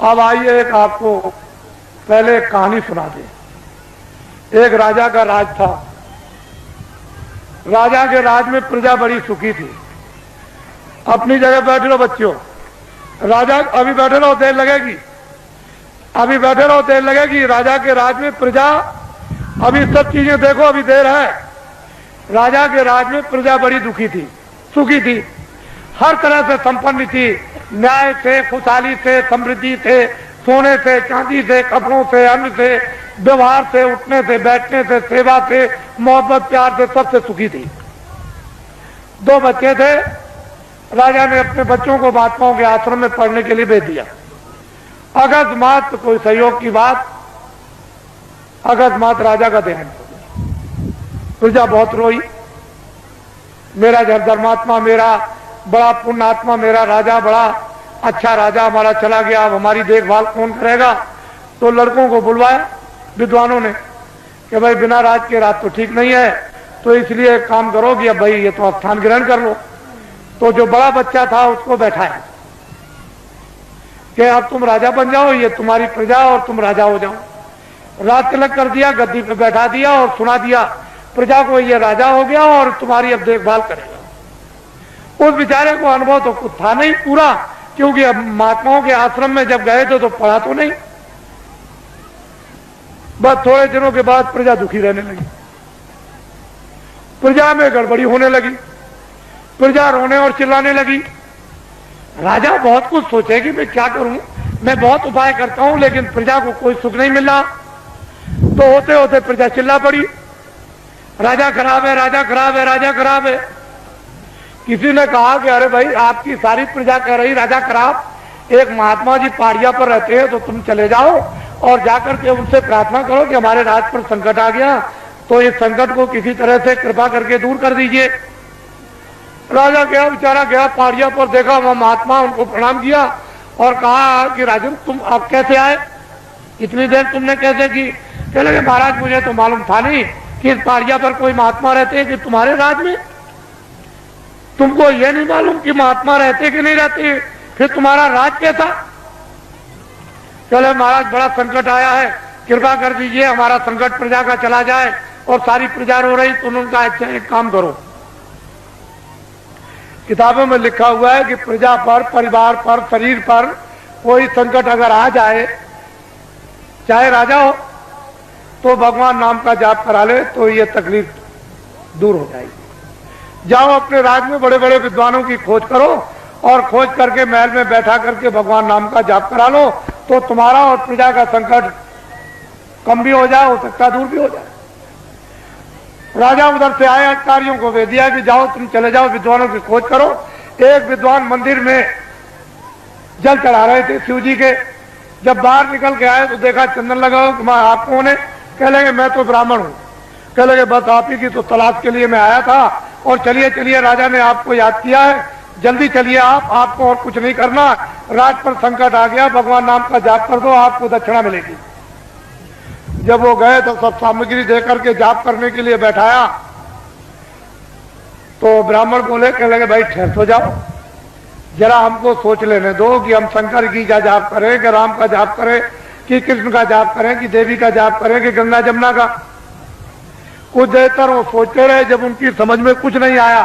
अब आइए एक आपको पहले एक कहानी सुना दे। एक राजा का राज था। राजा के राज में प्रजा बड़ी सुखी थी। अपनी जगह बैठे रहो बच्चों। राजा अभी बैठे रहो, देर लगेगी। अभी बैठे रहो, देर लगेगी। राजा के राज में प्रजा, अभी सब चीजें देखो, अभी देर है। राजा के राज में प्रजा बड़ी दुखी थी, सुखी थी, हर तरह से संपन्न थी। न्याय से, खुशहाली से, समृद्धि से, सोने से, चांदी से, कपड़ों से, अन्न से, व्यवहार से, उठने से, बैठने से, सेवा से, मोहब्बत प्यार से, सबसे सुखी थी। 2 बच्चे थे। राजा ने अपने बच्चों को महात्माओं के आश्रम में पढ़ने के लिए भेज दिया। अकस्मात कोई सहयोग की बात, अकस्मात राजा का देहांत हो गया। प्रजा बहुत रोई। मेरा धर्मात्मा, मेरा बड़ा पुण्यात्मा, मेरा राजा, बड़ा अच्छा राजा हमारा चला गया, अब हमारी देखभाल कौन करेगा। तो लड़कों को बुलवाया विद्वानों ने कि भाई बिना राज के राज तो ठीक नहीं है, तो इसलिए एक काम करो कि अब भाई ये तो स्थान ग्रहण कर लो। तो जो बड़ा बच्चा था उसको बैठाया कि अब तुम राजा बन जाओ, ये तुम्हारी प्रजा और तुम राजा हो जाओ। राज तिलक कर दिया, गद्दी पे बैठा दिया और सुना दिया प्रजा को ये राजा हो गया और तुम्हारी अब देखभाल करेगा। उस बेचारे को अनुभव तो कुछ था नहीं पूरा, क्योंकि अब महात्माओं के आश्रम में जब गए थे तो पढ़ा तो नहीं। बस थोड़े दिनों के बाद प्रजा दुखी रहने लगी, प्रजा में गड़बड़ी होने लगी, प्रजा रोने और चिल्लाने लगी। राजा बहुत कुछ सोचे कि मैं क्या करूं, मैं बहुत उपाय करता हूं लेकिन प्रजा को कोई सुख नहीं मिल रहा। तो होते होते प्रजा चिल्ला पड़ी, राजा खराब है, राजा खराब है, राजा खराब है। किसी ने कहा कि अरे भाई आपकी सारी प्रजा कह रही राजा खराब, एक महात्मा जी पहाड़िया पर रहते हैं, तो तुम चले जाओ और जाकर के उनसे प्रार्थना करो कि हमारे राज पर संकट आ गया, तो इस संकट को किसी तरह से कृपा करके दूर कर दीजिए। राजा गया, बेचारा गया पहाड़िया पर, देखा वहां महात्मा, उनको प्रणाम किया और कहा कि राजन तुम अब कैसे आए, इतनी देर तुमने कैसे की। कह लगे महाराज मुझे तो मालूम था नहीं कि इस पहाड़िया पर कोई महात्मा रहते हैं कि तुम्हारे राज में, तुमको यह नहीं मालूम कि महात्मा रहते कि नहीं रहते, फिर तुम्हारा राज कैसा। चले महाराज बड़ा संकट आया है, कृपा कर दीजिए हमारा संकट प्रजा का चला जाए। और सारी प्रजा रो रही। तो उन्होंने कहा अच्छा एक काम करो, किताबों में लिखा हुआ है कि प्रजा पर, परिवार पर, शरीर पर कोई संकट अगर आ जाए, चाहे राजा हो, तो भगवान नाम का जाप करा ले तो ये तकलीफ दूर हो जाएगी। जाओ अपने राज में बड़े बड़े विद्वानों की खोज करो और खोज करके महल में बैठा करके भगवान नाम का जाप करा लो, तो तुम्हारा और प्रजा का संकट कम भी हो जाए, हो सकता दूर भी हो जाए। राजा उधर से आए, अधिकारियों को भेज दिया कि जाओ तुम चले जाओ विद्वानों की खोज करो। एक विद्वान मंदिर में जल चढ़ा रहे थे शिव जी के। जब बाहर निकल के आए तो देखा चंदन लगा हो। आप कौन है? कह लगे मैं तो ब्राह्मण हूं। कह लगे बस आप ही की तो तलाश के लिए मैं आया था, और चलिए चलिए राजा ने आपको याद किया है, जल्दी चलिए आप, आपको और कुछ नहीं करना, राज पर संकट आ गया, भगवान नाम का जाप कर दो, आपको दक्षिणा मिलेगी। जब वो गए तो सब सामग्री देकर के जाप करने के लिए बैठाया, तो ब्राह्मण बोले, कह लगे भाई ठहर तो जाओ, जरा हमको सोच लेने दो कि हम शंकर की का जाप करें कि राम का जाप करें कि कृष्ण का जाप करें कि देवी का जाप करें कि गंगा जमुना का। कुछ देर तक वो सोचते रहे। जब उनकी समझ में कुछ नहीं आया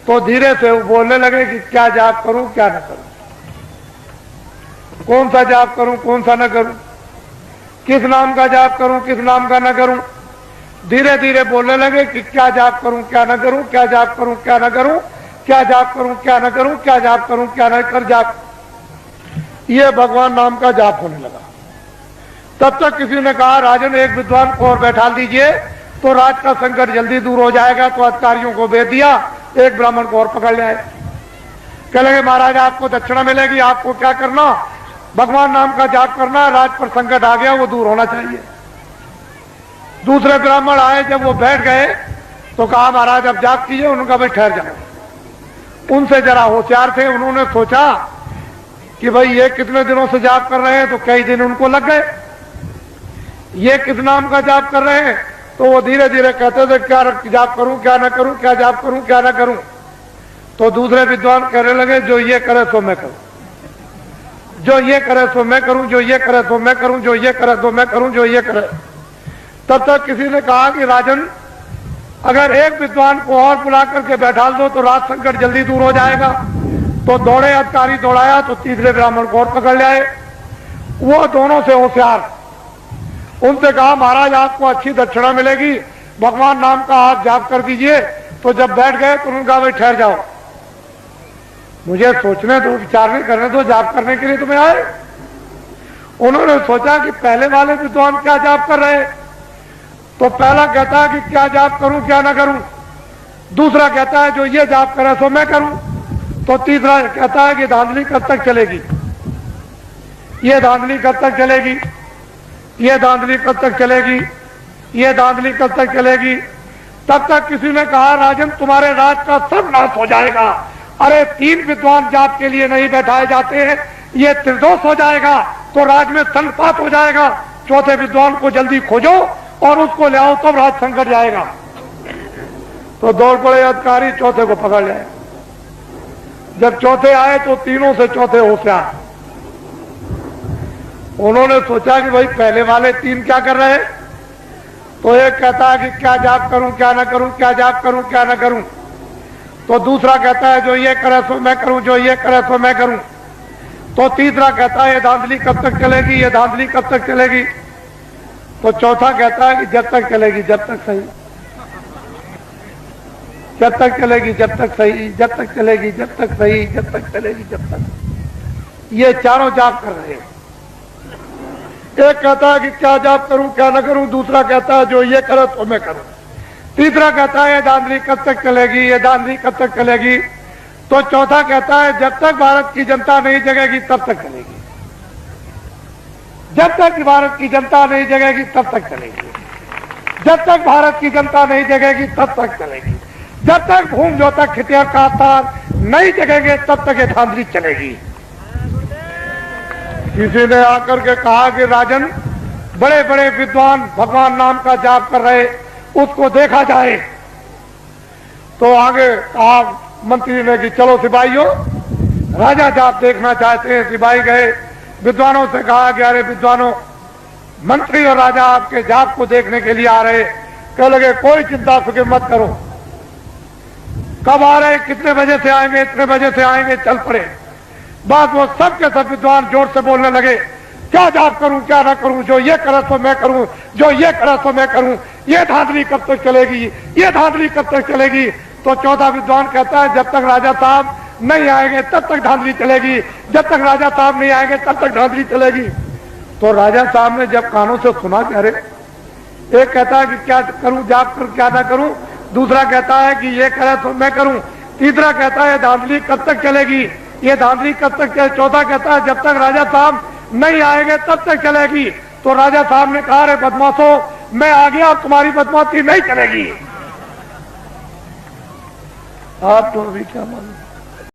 तो धीरे से वो बोलने लगे कि क्या जाप करूं क्या न करूं, कौन सा जाप करूं कौन सा न करूं, किस नाम का जाप करूं किस नाम का न करूं। धीरे धीरे बोलने लगे कि क्या जाप करूं क्या न करूं, क्या जाप करूं क्या न करूं, क्या जाप करूं क्या न करूं, क्या जाप करूं क्या न कर जाप। ये भगवान नाम का जाप होने लगा। तब तक किसी ने कहा राजन एक विद्वान को और बैठा दीजिए तो राज का संकट जल्दी दूर हो जाएगा। तो अधिकारियों को भेज दिया, एक ब्राह्मण को और पकड़ ले आए। कह लगे महाराज आपको दक्षिणा मिलेगी, आपको क्या करना, भगवान नाम का जाप करना, राज पर संकट आ गया वो दूर होना चाहिए। दूसरे ब्राह्मण आए, जब वो बैठ गए तो कहा महाराज अब जाप कीजिए। उनका भाई ठहर जाओ। उनसे जरा होशियार थे, उन्होंने सोचा कि भाई ये कितने दिनों से जाप कर रहे हैं, तो कई दिन उनको लग गए। ये किस नाम का जाप कर रहे हैं, तो वो धीरे धीरे कहते थे क्या जाप करूं क्या ना करूं, क्या जाप करूं क्या ना करूं। तो दूसरे विद्वान कहने लगे जो ये करे सो मैं करूं। जो ये करे सो मैं करूं, जो ये करे सो मैं करूं, जो ये करे सो मैं करूं, जो ये करे। तब तक किसी ने कहा कि राजन, अगर एक विद्वान को और बुला करके बैठा दो तो राज संकट जल्दी दूर हो जाएगा। तो दौड़े अधिकारी, दौड़ाया तो तीसरे ब्राह्मण को और पकड़ लाए। वो दोनों से होशियार, उनसे कहा महाराज आपको अच्छी दक्षिणा मिलेगी, भगवान नाम का आप जाप कर दीजिए। तो जब बैठ गए तो उन्होंने कहा भाई ठहर जाओ, मुझे सोचने दो, विचारने करने दो, जाप करने के लिए तुम्हें आए। उन्होंने सोचा कि पहले वाले विद्वान क्या जाप कर रहे, तो पहला कहता है कि क्या जाप करूं क्या ना करूं, दूसरा कहता है जो ये जाप करे सो मैं करूं, तो तीसरा कहता है कि धांधली कब तक चलेगी, ये धांधली कब तक चलेगी, ये धांधली कब तक चलेगी, ये धांधली कब तक चलेगी। तब तक किसी ने कहा राजन तुम्हारे राज का सब नाश हो जाएगा। अरे 3 विद्वान जाप के लिए नहीं बैठाए जाते हैं, ये त्रिदोष हो जाएगा तो राज में संपात हो जाएगा। चौथे विद्वान को जल्दी खोजो और उसको ले आओ, तब राज संकट जाएगा। तो दौड़ पड़े अधिकारी, चौथे को पकड़ लिया। जब चौथे आए तो तीनों से चौथे होशियार। उन्होंने सोचा कि भाई पहले वाले 3 क्या कर रहे हैं, तो एक कहता है कि क्या जाप करूं क्या ना करूं, क्या जाप करूं क्या ना करूं। तो दूसरा कहता है जो ये करे सो मैं करूं, जो ये करे सो मैं करूं। तो तीसरा कहता है ये धांधली कब तक चलेगी, ये धांधली कब तक चलेगी। तो चौथा कहता है कि जब तक चलेगी जब तक सही, जब तक चलेगी जब तक सही, जब तक चलेगी जब तक सही, जब तक चलेगी जब तक। ये चारों जाप कर रहे हैं। एक कहता है कि क्या जाप करूं क्या ना करूं, दूसरा कहता है जो ये करे तो मैं करूं, तीसरा कहता है ये धांधली कब तक चलेगी, ये धांधली कब तक चलेगी। तो चौथा कहता है जब तक भारत की जनता नहीं जगेगी तब तक चलेगी, जब तक भारत की जनता नहीं जगेगी तब तक चलेगी, जब तक भारत की जनता नहीं जगेगी तब तक चलेगी, जब तक भूम जो तक खितिया का तार नहीं जगेंगे तब तक ये धांधली चलेगी। किसी ने आकर के कहा कि राजन बड़े बड़े विद्वान भगवान नाम का जाप कर रहे, उसको देखा जाए। तो आगे कहा मंत्री ने कि चलो सिपाहियों, राजा जाप देखना चाहते हैं। सिपाही गए, विद्वानों से कहा कि अरे विद्वानों, मंत्री और राजा आपके जाप को देखने के लिए आ रहे। कह लगे कोई चिंता फिक्र मत करो, कब आ रहे, कितने बजे से आएंगे, इतने बजे से आएंगे, चल पड़े। बस वो सब के सब विद्वान जोर से बोलने लगे क्या जाप करूं क्या ना करूं, जो ये करे तो मैं करूं, जो ये करे तो मैं करूं, ये धांधली कब तक चलेगी, ये धांधली कब तक चलेगी। तो चौथा विद्वान कहता है जब तक राजा साहब नहीं आएंगे तब तक धांधली चलेगी, जब तक राजा साहब नहीं आएंगे तब तक धांधली चलेगी। तो राजा साहब ने जब कानों से सुना कि अरे, एक कहता है कि क्या करूं जाप करूं क्या ना करूं, दूसरा कहता है कि ये करे तो मैं करूं, तीसरा कहता है धांधली कब तक चलेगी, ये धांधली कब तक चले, चौथा कहता है जब तक राजा साहब नहीं आएंगे तब तक चलेगी। तो राजा साहब ने कहा रे बदमाशों, मैं आ गया, तुम्हारी बदमाशी नहीं चलेगी। आप तो अभी क्या मालूम।